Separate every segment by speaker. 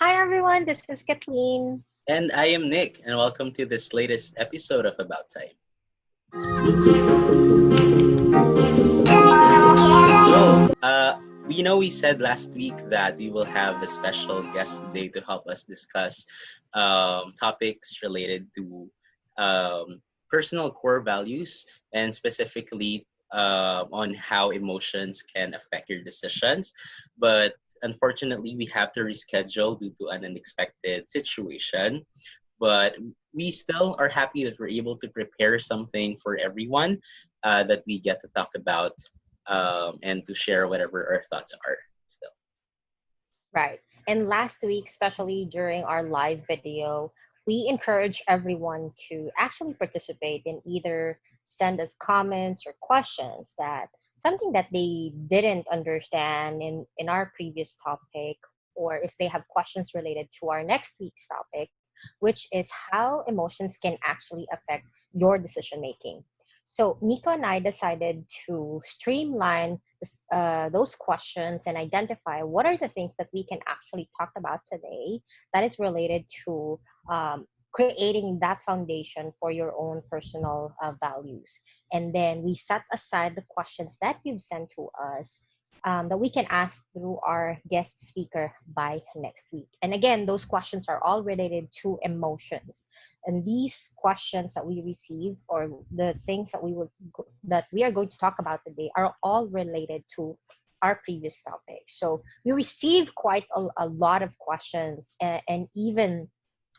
Speaker 1: Hi everyone, this is Kathleen.
Speaker 2: And I am Nick, and welcome to this latest episode of About Time. We said last week that we will have a special guest today to help us discuss topics related to personal core values and specifically on how emotions can affect your decisions. But unfortunately, we have to reschedule due to an unexpected situation, but we still are happy that we're able to prepare something for everyone that we get to talk about and to share whatever our thoughts are. So,
Speaker 1: Right. And last week, especially during our live video, we encourage everyone to actually participate and either send us comments or questions that something that they didn't understand in our previous topic, or if they have questions related to our next week's topic, which is how emotions can actually affect your decision making. So Nico and I decided to streamline those questions and identify what are the things that we can actually talk about today that is related to creating that foundation for your own personal values. And then we set aside the questions that you've sent to us that we can ask through our guest speaker by next week. And again, those questions are all related to emotions. And these questions that we receive, or the things that that we are going to talk about today, are all related to our previous topic. So we receive quite a lot of questions and even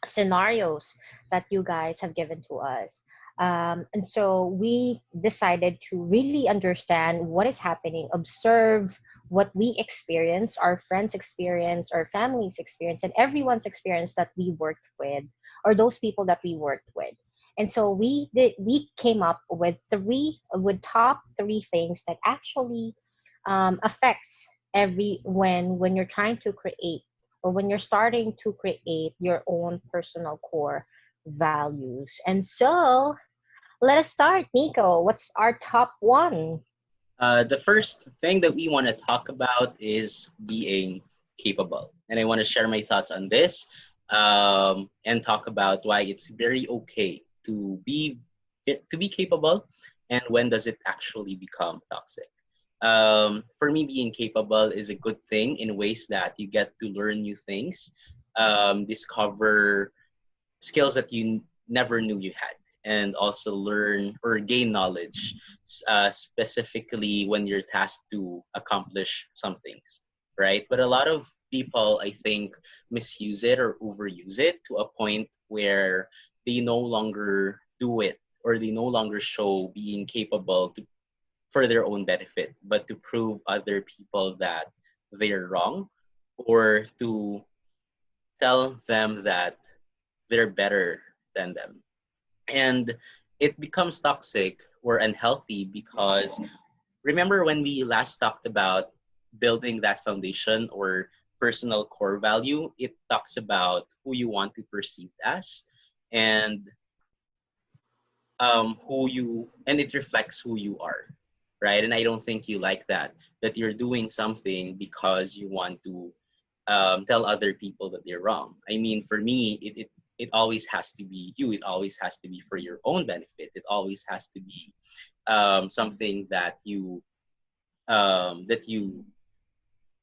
Speaker 1: scenarios that you guys have given to us. And so we decided to really understand what is happening, observe what we experience, our friends experience, our families experience, and everyone's experience that we worked with, or those people that we worked with. And so we came up with top three things that actually affects every when you're trying to create, or when you're starting to create your own personal core values. And so let us start, Nico. What's our top one?
Speaker 2: the first thing that we want to talk about is being capable. And I want to share my thoughts on this and talk about why it's very okay to be capable and when does it actually become toxic. For me, being capable is a good thing in ways that you get to learn new things, discover skills that you never knew you had, and also learn or gain knowledge, specifically when you're tasked to accomplish some things, right? But a lot of people, I think, misuse it or overuse it to a point where they no longer do it, or they no longer show being capable for their own benefit, but to prove other people that they're wrong, or to tell them that they're better than them. And it becomes toxic or unhealthy because remember when we last talked about building that foundation or personal core value, it talks about who you want to perceive as, and and it reflects who you are, right? And I don't think you like that you're doing something because you want to tell other people that they're wrong. I mean, for me, it always has to be you. It always has to be for your own benefit. It always has to be something that you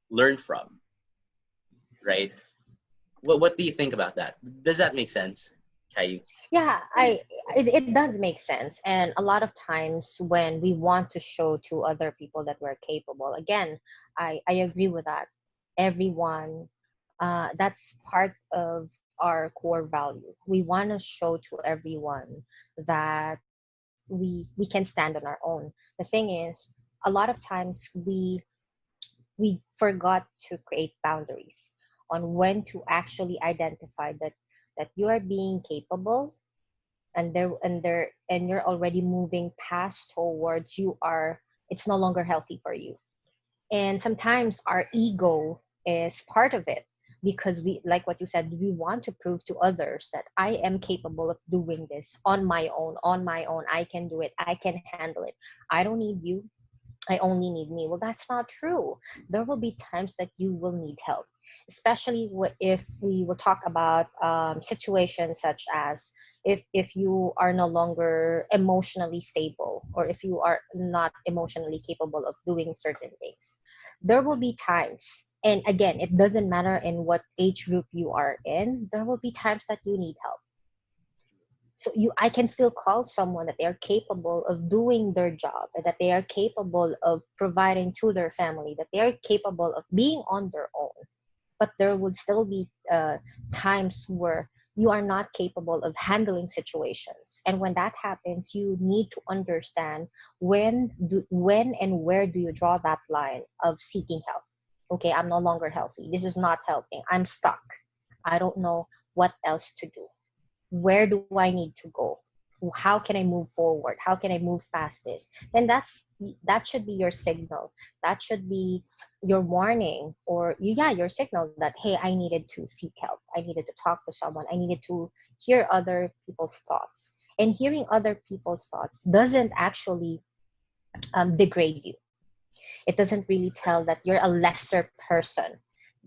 Speaker 2: learn from, right? What do you think about that? Does that make sense, Caillou?
Speaker 1: Yeah, it does make sense. And a lot of times when we want to show to other people that we're capable, again, I agree with that. Everyone, that's part of our core value. We want to show to everyone that we can stand on our own. The thing is, a lot of times we forgot to create boundaries on when to actually identify that you are being capable, and you're already moving past towards you are it's no longer healthy for you. And sometimes our ego is part of it, because we, like what you said, we want to prove to others that I am capable of doing this on my own. I can do it, I can handle it, I don't need you, I only need me. Well, that's not true. There will be times that you will need help. especially if we will talk about situations such as if you are no longer emotionally stable, or if you are not emotionally capable of doing certain things. There will be times, and again, it doesn't matter in what age group you are in, there will be times that you need help. So you I can still call someone that they are capable of doing their job, and that they are capable of providing to their family, that they are capable of being on their own. But there would still be times where you are not capable of handling situations, and when that happens, you need to understand when and where do you draw that line of seeking help. Okay, I'm no longer healthy, this is not helping, I'm stuck, I don't know what else to do, where do I need to go, how can I move forward, how can I move past this. Then that should be your signal, that should be your warning, or yeah, your signal that, hey, I needed to seek help, I needed to talk to someone, I needed to hear other people's thoughts. And hearing other people's thoughts doesn't actually degrade you. It doesn't really tell that you're a lesser person.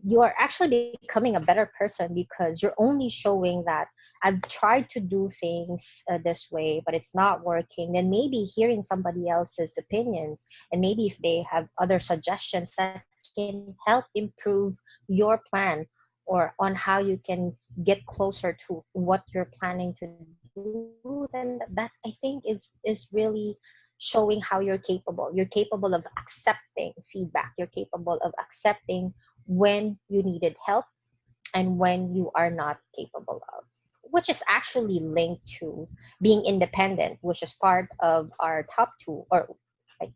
Speaker 1: You are actually becoming a better person, because you're only showing that I've tried to do things this way, but it's not working. Then maybe hearing somebody else's opinions, and maybe if they have other suggestions that can help improve your plan, or on how you can get closer to what you're planning to do, then that I think is really showing how you're capable. You're capable of accepting feedback. You're capable of accepting when you needed help and when you are not capable of. Which is actually linked to being independent, which is part of our top two, or like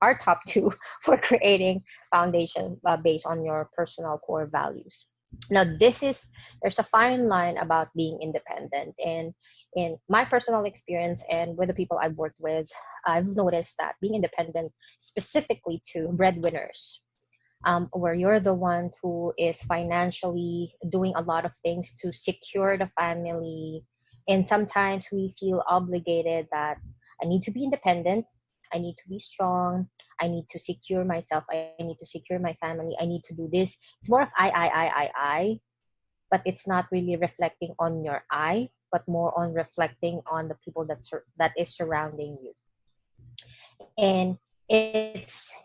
Speaker 1: our top two for creating foundation based on your personal core values. Now, there's a fine line about being independent, and in my personal experience and with the people I've worked with, I've noticed that being independent, specifically to breadwinners, where you're the one who is financially doing a lot of things to secure the family. And sometimes we feel obligated that I need to be independent, I need to be strong, I need to secure myself, I need to secure my family, I need to do this. It's more of I, but it's not really reflecting on your I, but more on reflecting on the people that is surrounding you. And it's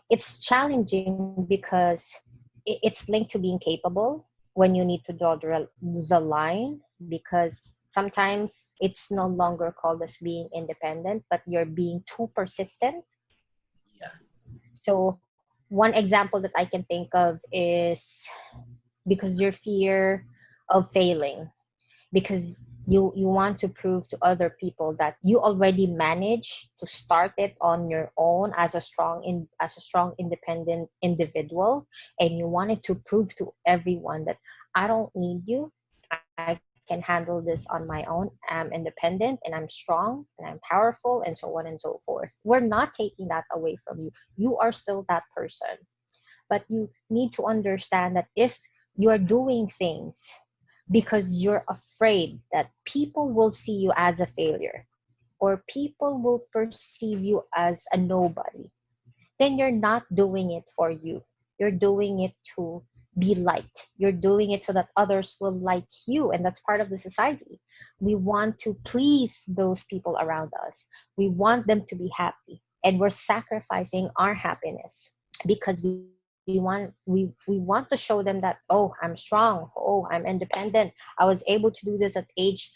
Speaker 1: challenging because it's linked to being capable when you need to draw the line, because sometimes it's no longer called as being independent, but you're being too persistent.
Speaker 2: Yeah.
Speaker 1: So one example that I can think of is because your fear of failing, because you want to prove to other people that you already managed to start it on your own as a strong independent individual, and you wanted to prove to everyone that I don't need you, I can handle this on my own, I'm independent and I'm strong and I'm powerful, and so on and so forth. We're not taking that away from you, you are still that person. But you need to understand that if you are doing things because you're afraid that people will see you as a failure, or people will perceive you as a nobody, then you're not doing it for you. You're doing it to be liked. You're doing it so that others will like you. And that's part of the society. We want to please those people around us. We want them to be happy. And we're sacrificing our happiness because we want to show them that, oh, I'm strong, oh, I'm independent, I was able to do this at age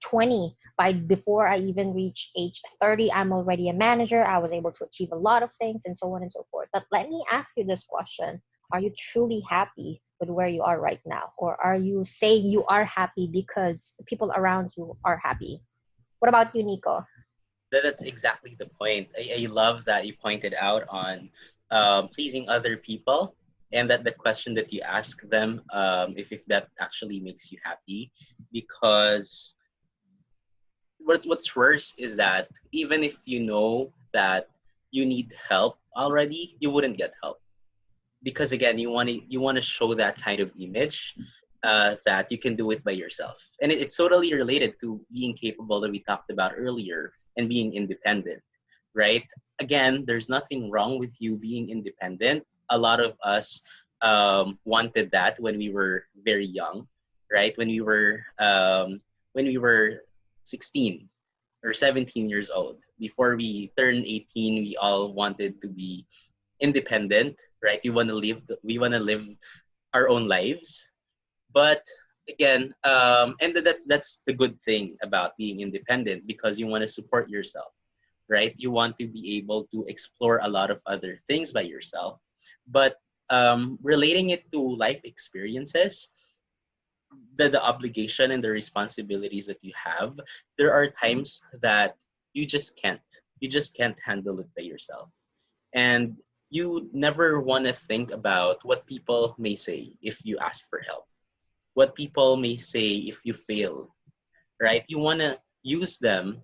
Speaker 1: 20. By before I even reach age 30, I'm already a manager, I was able to achieve a lot of things, and so on and so forth. But let me ask you this question: are you truly happy with where you are right now, or are you saying you are happy because the people around you are happy? What about you, Nico?
Speaker 2: That's exactly the point. I love that you pointed out on pleasing other people, and that the question that you ask them, if that actually makes you happy. Because what's worse is that even if you know that you need help already, you wouldn't get help, because again, you want to show that kind of image, that you can do it by yourself, and it's totally related to being capable that we talked about earlier, and being independent, right? Again, there's nothing wrong with you being independent. A lot of us wanted that when we were very young, right? When we were 16 or 17 years old. Before we turned 18, we all wanted to be independent, right? We want to live our own lives. But again, and that's the good thing about being independent, because you want to support yourself, right? You want to be able to explore a lot of other things by yourself. But relating it to life experiences, the obligation and the responsibilities that you have, there are times that you just can't. You just can't handle it by yourself. And you never want to think about what people may say if you ask for help, what people may say if you fail, right? You want to use them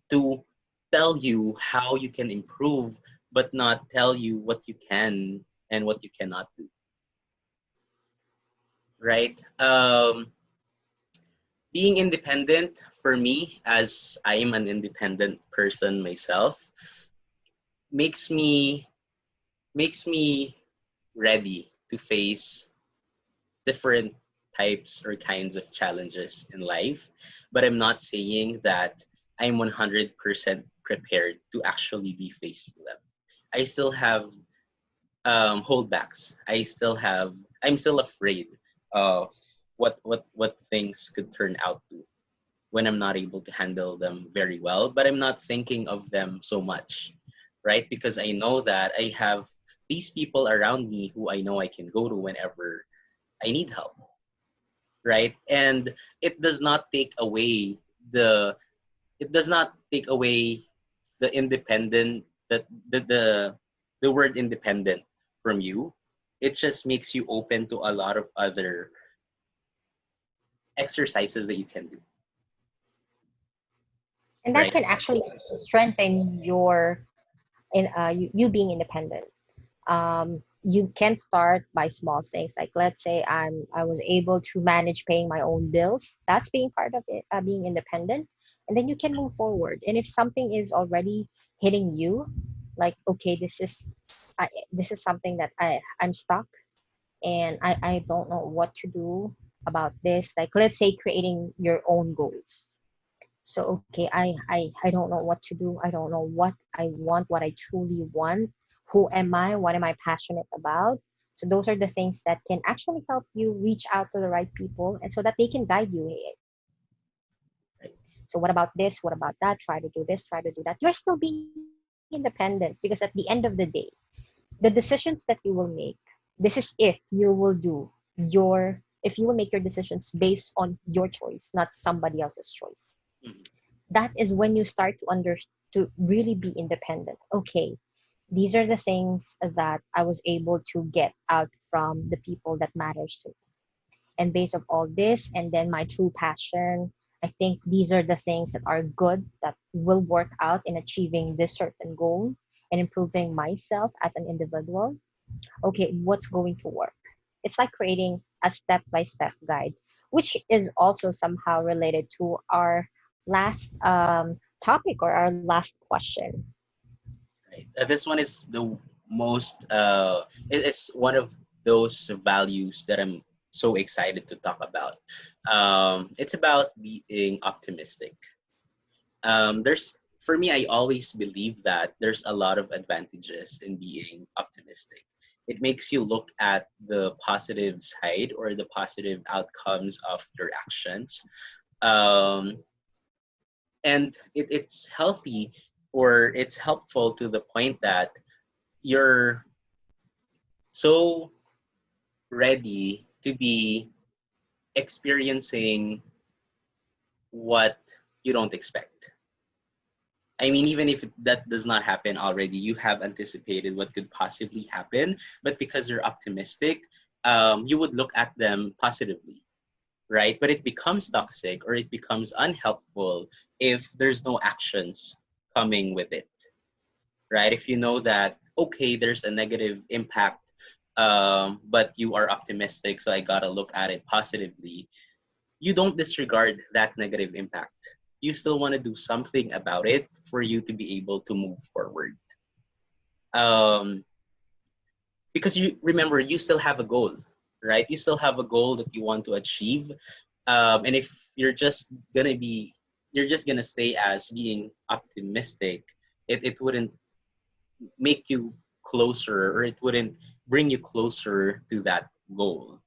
Speaker 2: to tell you how you can improve, but not tell you what you can and what you cannot do, right? Being independent for me, as I am an independent person myself, makes me makes me ready to face different types or kinds of challenges in life. But I'm not saying that I'm 100% prepared to actually be facing them. I still have holdbacks. I'm still afraid of what things could turn out to when I'm not able to handle them very well, but I'm not thinking of them so much, right? Because I know that I have these people around me who I know I can go to whenever I need help, right? And it does not take away the it does not take away the independent that the word independent from you. It just makes you open to a lot of other exercises that you can do,
Speaker 1: And that
Speaker 2: right?
Speaker 1: can actually strengthen your you being independent. You can start by small things, like let's say I was able to manage paying my own bills. That's being part of it, being independent. And then you can move forward. And if something is already hitting you, like okay, this is something that I'm stuck, and I don't know what to do about this. Like let's say creating your own goals. So okay, I don't know what to do. I don't know what I want, what I truly want. Who am I? What am I passionate about? So those are the things that can actually help you reach out to the right people, and so that they can guide you. Hey,
Speaker 2: Right.
Speaker 1: so what about this, what about that, try to do this, try to do that. You're still being independent, because at the end of the day, the decisions that you will make, this is if you will do if you will make your decisions based on your choice, not somebody else's choice.
Speaker 2: Mhm.
Speaker 1: That is when you start to really be independent. Okay, these are the things that I was able to get out from the people that matters to me, and based of all this, and then my true passion, I think these are the things that are good, that will work out in achieving this certain goal and improving myself as an individual. Okay, what's going to work? It's like creating a step by step guide, which is also somehow related to our last topic, or our last question.
Speaker 2: Right. This one is the most. It's one of those values that I'm so excited to talk about. It's about being optimistic. There's For me, I always believe that there's a lot of advantages in being optimistic. It makes you look at the positive side or the positive outcomes of your actions. Um, and it's healthy, or it's helpful to the point that you're so ready to be experiencing what you don't expect. I mean, even if that does not happen already, you have anticipated what could possibly happen. But because you're optimistic, you would look at them positively, right? But it becomes toxic or it becomes unhelpful if there's no actions coming with it, right? If you know that, okay, there's a negative impact, but you are optimistic, so I gotta look at it positively, you don't disregard that negative impact. You still want to do something about it for you to be able to move forward. Um, because you remember you still have a goal, right? You still have a goal that you want to achieve. And if gonna be you're just gonna stay as being optimistic, it wouldn't make you closer, or it wouldn't bring you closer to that goal.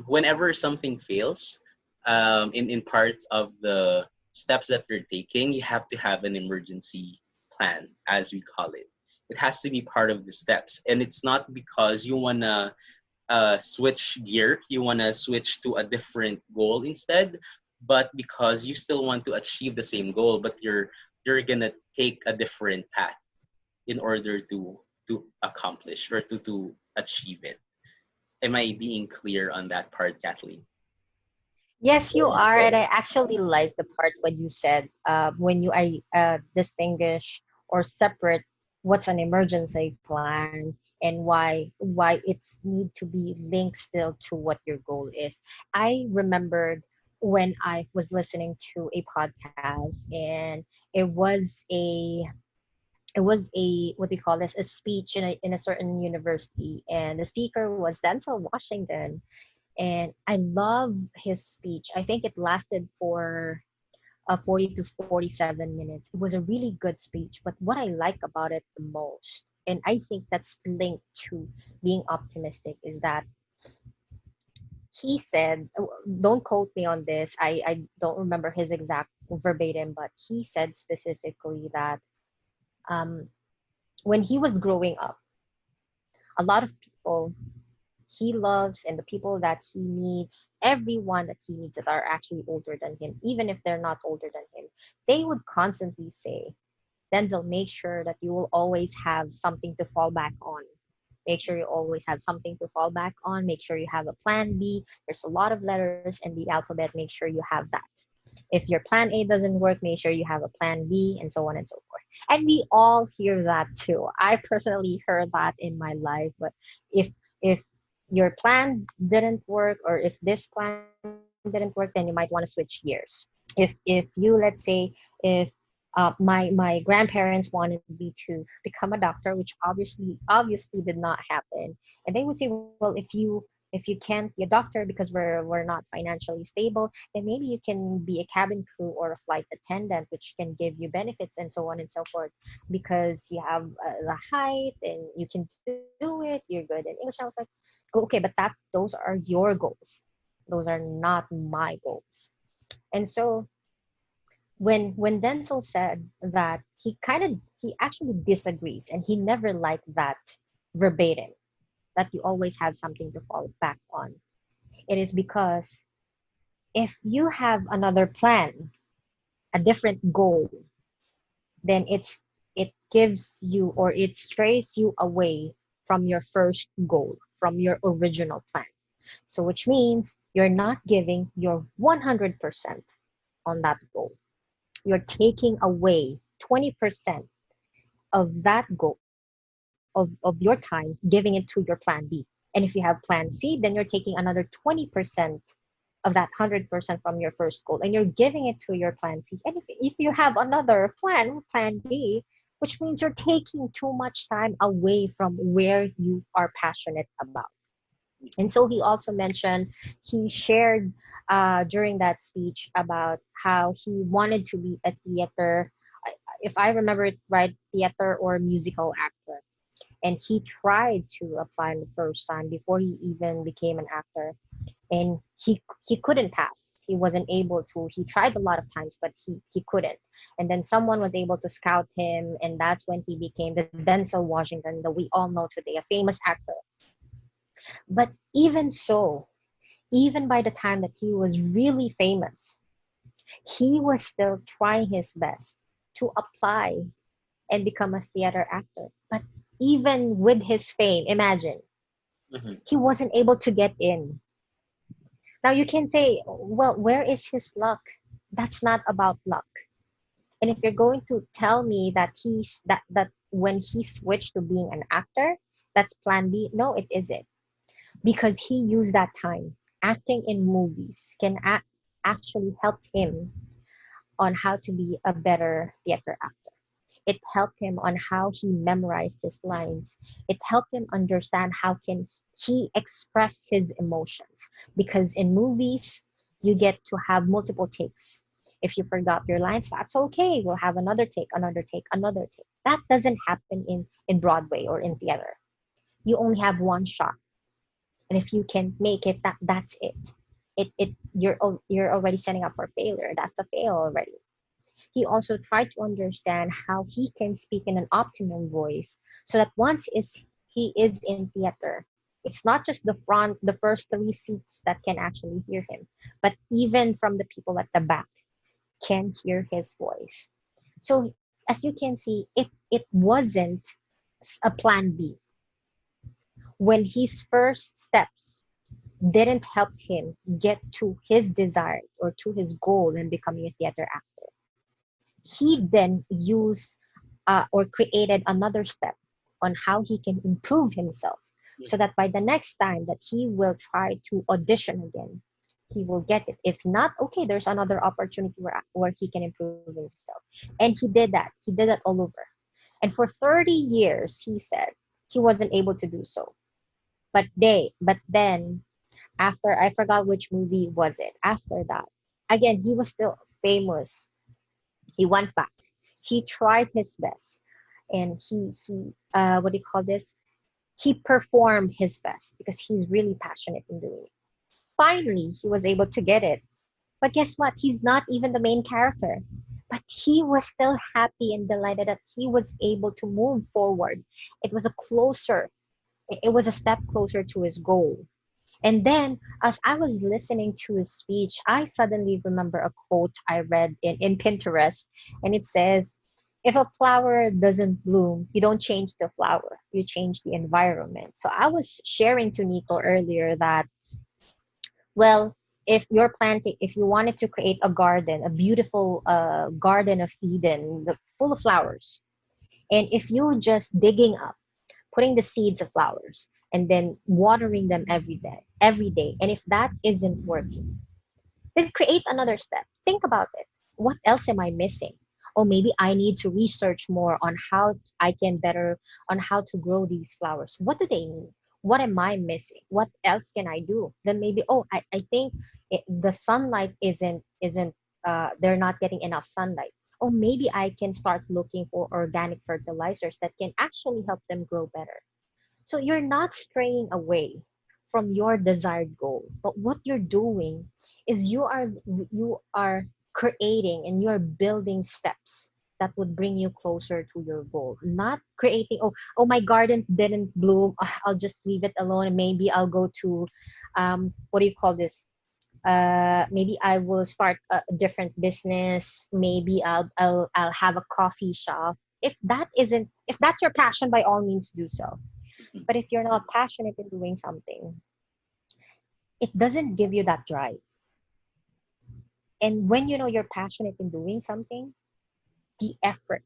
Speaker 2: Whenever something fails, in part of the steps that you're taking, you have to have an emergency plan, as we call it. It has to be part of the steps, and it's not because you wanna switch gear, you wanna switch to a different goal instead, but because you still want to achieve the same goal, but you're gonna take a different path in order to accomplish, or to achieve it. Am I being clear on that part, Kathleen?
Speaker 1: Yes, you are, and I actually like the part when you said when you I distinguish or separate what's an emergency plan and why it's need to be linked still to what your goal is. I remembered when I was listening to a podcast, and it was a what do you call this, a speech in a certain university, and the speaker was Denzel Washington, and I love his speech. I think it lasted for 40 to 47 minutes. It was a really good speech, but what I like about it the most, and I think that's linked to being optimistic, is that he said, don't quote me on this, I don't remember his exact verbatim, but he said specifically that um, when he was growing up, a lot of people he loves and the people that he meets, everyone that he meets that are actually older than him, even if they're not older than him, they would constantly say, Denzel, make sure that you will always have something to fall back on. Make sure you always have something to fall back on. Make sure you have a plan B. There's a lot of letters in the alphabet. Make sure you have that. If your plan A doesn't work, make sure you have a plan B, and so on and so forth. And we all hear that too. I personally heard that in my life. But if your plan didn't work, or if this plan didn't work, then you might want to switch gears. If you, let's say, if my grandparents wanted me to become a doctor, which obviously did not happen, and they would say, well, if you can't be a doctor because we're not financially stable, then maybe you can be a cabin crew or a flight attendant, which can give you benefits and so on and so forth, because you have the height and you can do it. You're good in English. I was like, okay, but those are your goals. Those are not my goals. And so when Denzel said that, he actually disagrees, and he never liked that verbatim, that you always have something to fall back on. It is because if you have another plan, a different goal, then it gives you, or it strays you away from your first goal, from your original plan. So which means you're not giving your 100% on that goal. You're taking away 20% of that goal, of your time, giving it to your plan B. And if you have plan C, then you're taking another 20% of that 100% from your first goal, and you're giving it to your plan C. And if you have another plan B, which means you're taking too much time away from where you are passionate about. And so he also mentioned, he shared during that speech about how he wanted to be a theater, if I remember it right, theater or musical actor. And he tried to apply the first time before he even became an actor, and he couldn't pass. He wasn't able to. He tried a lot of times, but he couldn't. And then someone was able to scout him, and that's when he became the Denzel Washington that we all know today, a famous actor. But even so, even by the time that he was really famous, he was still trying his best to apply and become a theater actor. But even with his fame, imagine,
Speaker 2: Mm-hmm.
Speaker 1: he wasn't able to get in. Now you can say, well, where is his luck? That's not about luck. And if you're going to tell me that that when he switched to being an actor, that's plan B, no, it isn't. Because he used that time. Acting in movies can actually help him on how to be a better theater actor. It helped him on how he memorized his lines. It helped him understand how can he express his emotions. Because in movies, you get to have multiple takes. If you forgot your lines, that's okay. We'll have another take, another take, another take. That doesn't happen in Broadway or in theater. You only have one shot, and if you can make it, that's it. You're already setting up for failure. That's a fail already. He also tried to understand how he can speak in an optimum voice so that he is in theater, it's not just the first three seats that can actually hear him, but even from the people at the back can hear his voice. So as you can see, it wasn't a plan B. When his first steps didn't help him get to his desire or to his goal in becoming a theater actor, he then used or created another step on how he can improve himself so that by the next time that he will try to audition again, he will get it. If not, okay, there's another opportunity where he can improve himself. And he did that. He did that all over. And for 30 years, he said he wasn't able to do so. But then after, I forgot which movie was it. After that, again, he was still famous. He went back. He tried his best, and he what do you call this? He performed his best because he's really passionate in doing it. Finally, he was able to get it. But guess what? He's not even the main character. But he was still happy and delighted that he was able to move forward. It was a closer, it was a step closer to his goal. And then, as I was listening to his speech, I suddenly remember a quote I read in Pinterest, and it says, if a flower doesn't bloom, you don't change the flower, you change the environment. So I was sharing to Nico earlier that, well, if you wanted to create a garden, a beautiful garden of Eden, full of flowers, and if you just digging up, putting the seeds of flowers, and then watering them every day, and if that isn't working, then create another step. Think about it. What else am I missing? Or maybe I need to research more on how I can better on how to grow these flowers. What do they need? What am I missing? What else can I do? Then maybe, oh, I think the sunlight isn't they're not getting enough sunlight. Oh, maybe I can start looking for organic fertilizers that can actually help them grow better. So you're not straying away from your desired goal, but what you're doing is you are creating and you're building steps that would bring you closer to your goal. Not creating, oh, my garden didn't bloom, I'll just leave it alone and maybe I'll go to what do you call this? Maybe I will start a different business. Maybe I'll have a coffee shop. If that's your passion, by all means do so. But if you're not passionate in doing something, it doesn't give you that drive. And when you know you're passionate in doing something, the effort,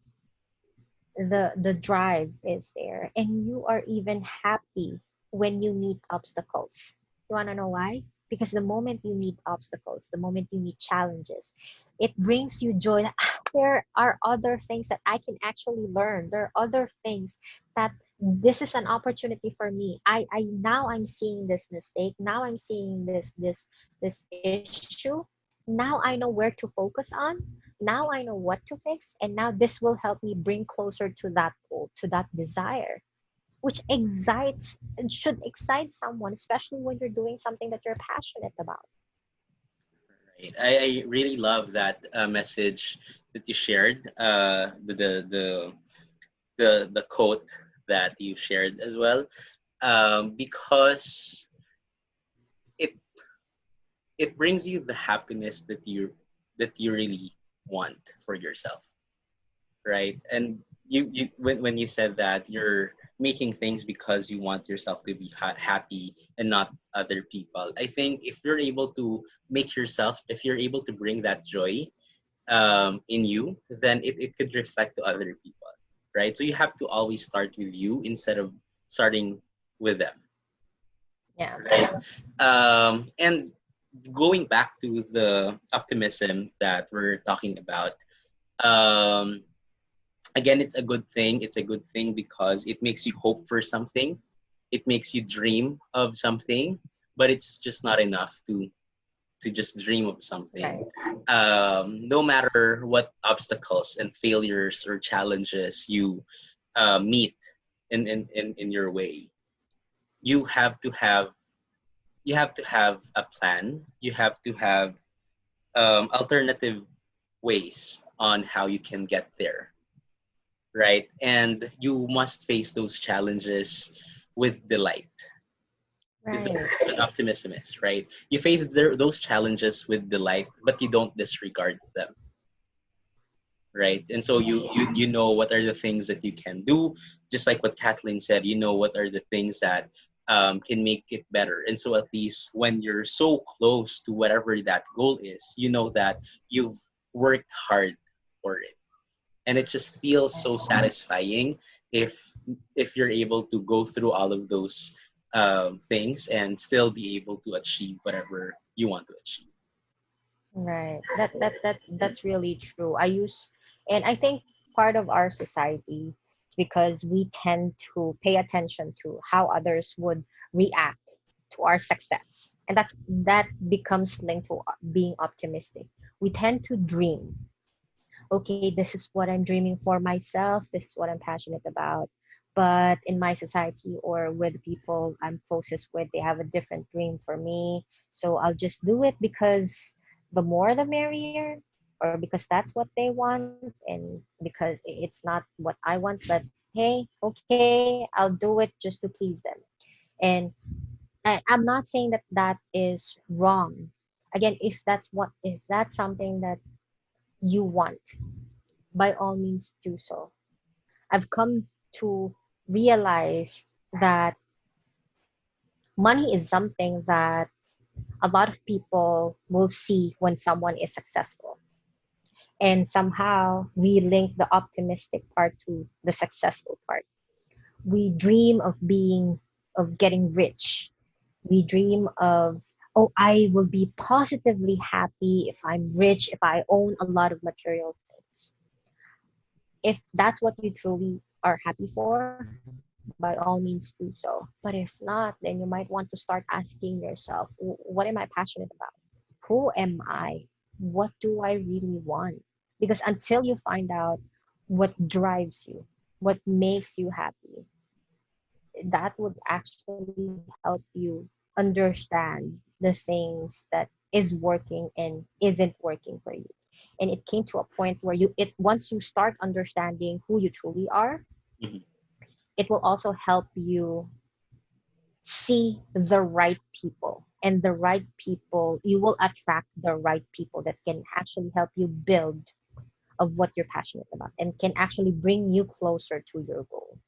Speaker 1: the drive is there, and you are even happy when you meet obstacles. You want to know why? Because the moment you meet obstacles, the moment you meet challenges, it brings you joy that there are other things that I can actually learn. There are other things that this is an opportunity for me. I now I'm seeing this mistake. Now I'm seeing this issue. Now I know where to focus on. Now I know what to fix, and now this will help me bring closer to that goal, to that desire, which excites and should excite someone, especially when you're doing something that you're passionate about.
Speaker 2: Right. I really love that message that you shared. The quote that you shared as well, because it it brings you the happiness that you really want for yourself, right? And you when you said that you're making things because you want yourself to be happy and not other people, I think if you're able to make yourself, if you're able to bring that joy in you, then it could reflect to other people, right? So you have to always start with you instead of starting with them,
Speaker 1: Yeah.
Speaker 2: right? And going back to the optimism that we're talking about, um, Again, it's a good thing. It's a good thing because it makes you hope for something. It makes you dream of something, but it's just not enough to just dream of something.
Speaker 1: Right.
Speaker 2: No matter what obstacles and failures or challenges you meet in your way, you have to have you have to have a plan. You have to have alternative ways on how you can get there, right? And you must face those challenges with delight, because
Speaker 1: Right.
Speaker 2: that's what optimism is, right? You face those challenges with delight, but you don't disregard them, right? And so you know what are the things that you can do, just like what Kathleen said. You know what are the things that can make it better, and so at least when you're so close to whatever that goal is, you know that you've worked hard for it, and it just feels so satisfying if if you're able to go through all of those things and still be able to achieve whatever you want to achieve.
Speaker 1: Right. That's really true. And I think part of our society is because we tend to pay attention to how others would react to our success, and that becomes linked to being optimistic. We tend to dream, okay, this is what I'm dreaming for myself, this is what I'm passionate about. But in my society or with people I'm closest with, they have a different dream for me. So I'll just do it because the more the merrier, or because that's what they want, and because it's not what I want. But hey, okay, I'll do it just to please them. And I'm not saying that that is wrong. Again, if that's something that you want, by all means do so. I've come to realize that money is something that a lot of people will see when someone is successful. And somehow we link the optimistic part to the successful part. We dream of getting rich. We dream of, oh, I will be positively happy if I'm rich, if I own a lot of material things. If that's what you truly are happy for, by all means do so. But if not, then you might want to start asking yourself, what am I passionate about? Who am I? What do I really want? Because until you find out what drives you, what makes you happy, that would actually help you understand the things that is working and isn't working for you. And it came to a point where once you start understanding who you truly are,
Speaker 2: Mhm.
Speaker 1: it will also help you see the right people. And the right people, you will attract the right people that can actually help you build of what you're passionate about and can actually bring you closer to your goal.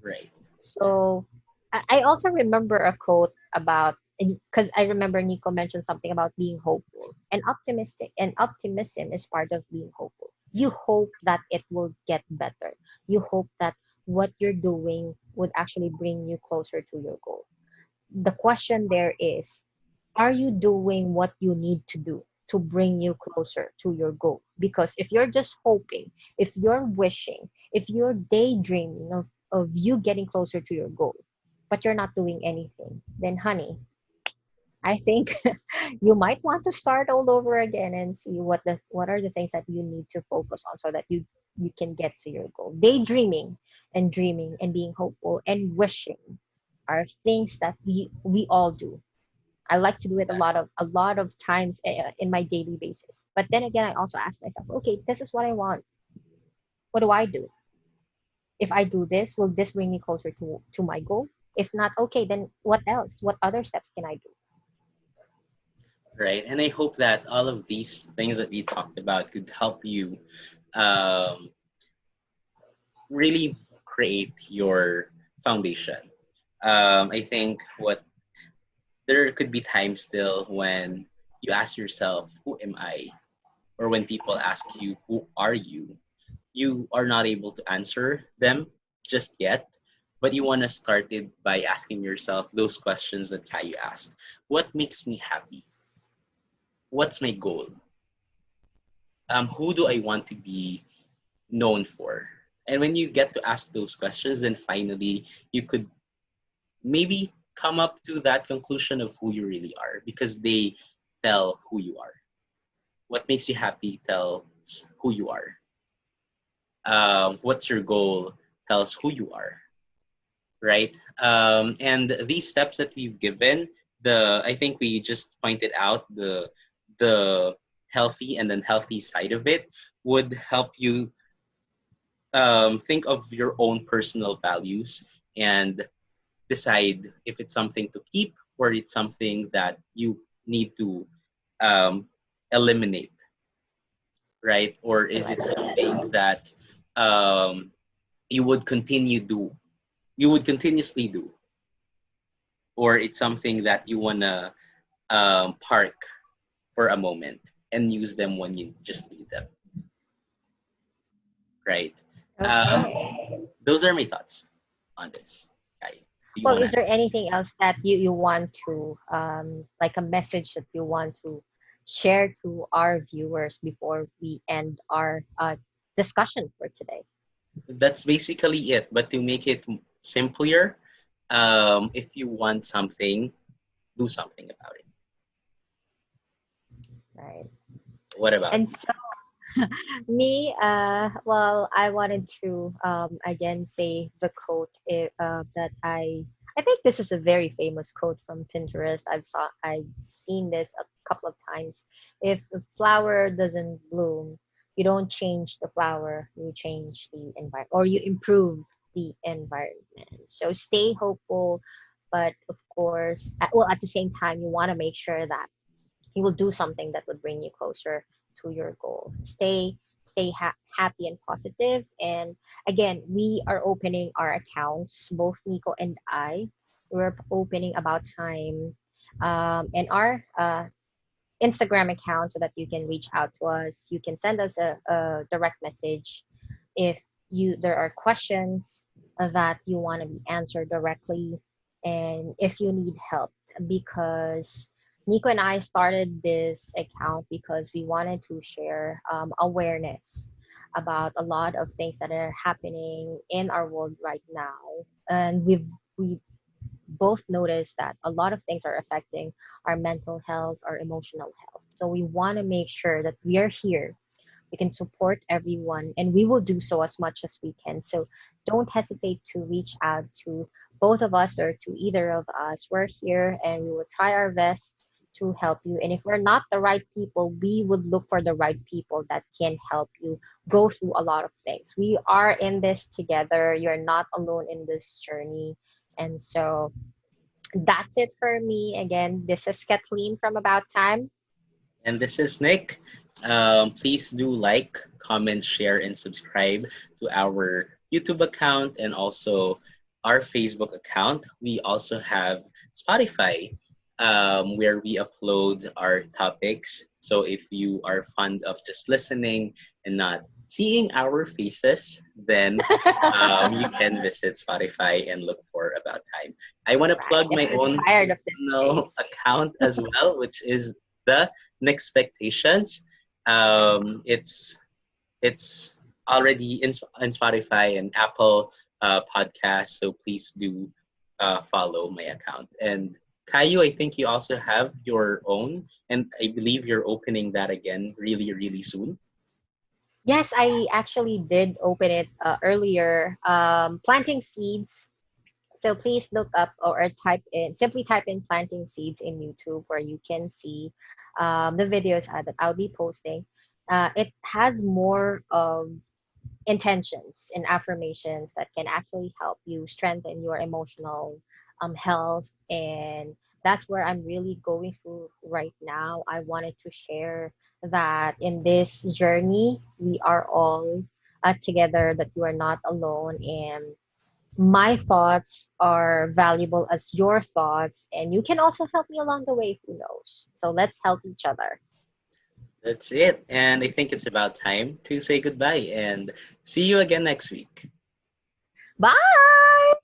Speaker 2: Right.
Speaker 1: So I also remember a quote about, because I remember Nico mentioned something about being hopeful and optimistic, and optimism is part of being hopeful. You hope that it will get better. You hope that what you're doing would actually bring you closer to your goal. The question there is, are you doing what you need to do to bring you closer to your goal? Because if you're just hoping, if you're wishing, if you're daydreaming of you getting closer to your goal, but you're not doing anything, then honey, I think you might want to start all over again and see what are the things that you need to focus on so that you can get to your goal. Daydreaming and dreaming and being hopeful and wishing are things that we all do. I like to do it a lot of times in my daily basis. But then again, I also ask myself, okay, this is what I want. What do I do? If I do this, will this bring me closer to my goal? If not, okay, then what else? What other steps can I do?
Speaker 2: Right. And I hope that all of these things that we talked about could help you um, really create your foundation. I think what there could be times still when you ask yourself, who am I? Or when people ask you, who are you are not able to answer them just yet, but you want to start it by asking yourself those questions that Caillou asked. What makes me happy? What's my goal? Who do I want to be known for? And when you get to ask those questions, then finally you could maybe come up to that conclusion of who you really are, because they tell who you are. What makes you happy tells who you are. What's your goal tells who you are, right? And these steps that we've given, I think we just pointed out the healthy and unhealthy side of it, would help you think of your own personal values and decide if it's something to keep or it's something that you need to um, eliminate, right? Or is it something
Speaker 1: Correct.
Speaker 2: that um, you would you would continuously do, or it's something that you wanna park for a moment and use them when you just need them, right? Um,
Speaker 1: Okay.
Speaker 2: those are my thoughts on this. Kai, do you
Speaker 1: Well,
Speaker 2: want
Speaker 1: is
Speaker 2: to?
Speaker 1: there anything else that you want to, like a message that you want to share to our viewers before we end our discussion for today?
Speaker 2: That's basically it. But to make it simpler, if you want something, do something about it.
Speaker 1: Right.
Speaker 2: What about
Speaker 1: And
Speaker 2: you?
Speaker 1: so me, well, I wanted to again say the quote that I think this is a very famous quote from Pinterest. I've seen this a couple of times. If a flower doesn't bloom, you don't change the flower, you change the environment, or you improve the environment. So stay hopeful, but of course, well, at the same time, you want to make sure that you will do something that would bring you closer to your goal. Stay happy and positive. And again, we are opening our accounts, both Nico and I. We're opening about time, and our Instagram account, so that you can reach out to us. You can send us a direct message if you there are questions that you want to be answered directly, and if you need help, because Nico and I started this account because we wanted to share awareness about a lot of things that are happening in our world right now, and we both noticed that a lot of things are affecting our mental health, our emotional health. So we want to make sure that we are here, we can support everyone, and we will do so as much as we can. So don't hesitate to reach out to both of us or to either of us. We're here and we will try our best to help you. And if we're not the right people, we would look for the right people that can help you go through a lot of things. We are in this together. You're not alone in this journey. And so that's it for me. Again, this is Kathleen from About Time.
Speaker 2: And this is Nick. Please do like, comment, share, and subscribe to our YouTube account and also our Facebook account. We also have Spotify, where we upload our topics. So if you are fond of just listening and not seeing our faces, then you can visit Spotify and look for About Time. I want to
Speaker 1: Right.
Speaker 2: plug
Speaker 1: If
Speaker 2: my
Speaker 1: you're
Speaker 2: own
Speaker 1: tired of this
Speaker 2: personal
Speaker 1: face.
Speaker 2: account as well, which is the Expectations. It's already in Spotify and Apple Podcasts, so please do follow my account. And Caillou, I think you also have your own, and I believe you're opening that again really, really soon.
Speaker 1: Yes, I actually did open it earlier. Planting seeds. So please look up or simply type in planting seeds in YouTube, where you can see the videos that I'll be posting. It has more of intentions and affirmations that can actually help you strengthen your emotional health, and that's where I'm really going through right now. I wanted to share that in this journey we are all together, that you are not alone, and my thoughts are valuable as your thoughts, and you can also help me along the way, who knows. So let's help each other.
Speaker 2: That's it. And I think it's about time to say goodbye and see you again next week.
Speaker 1: Bye.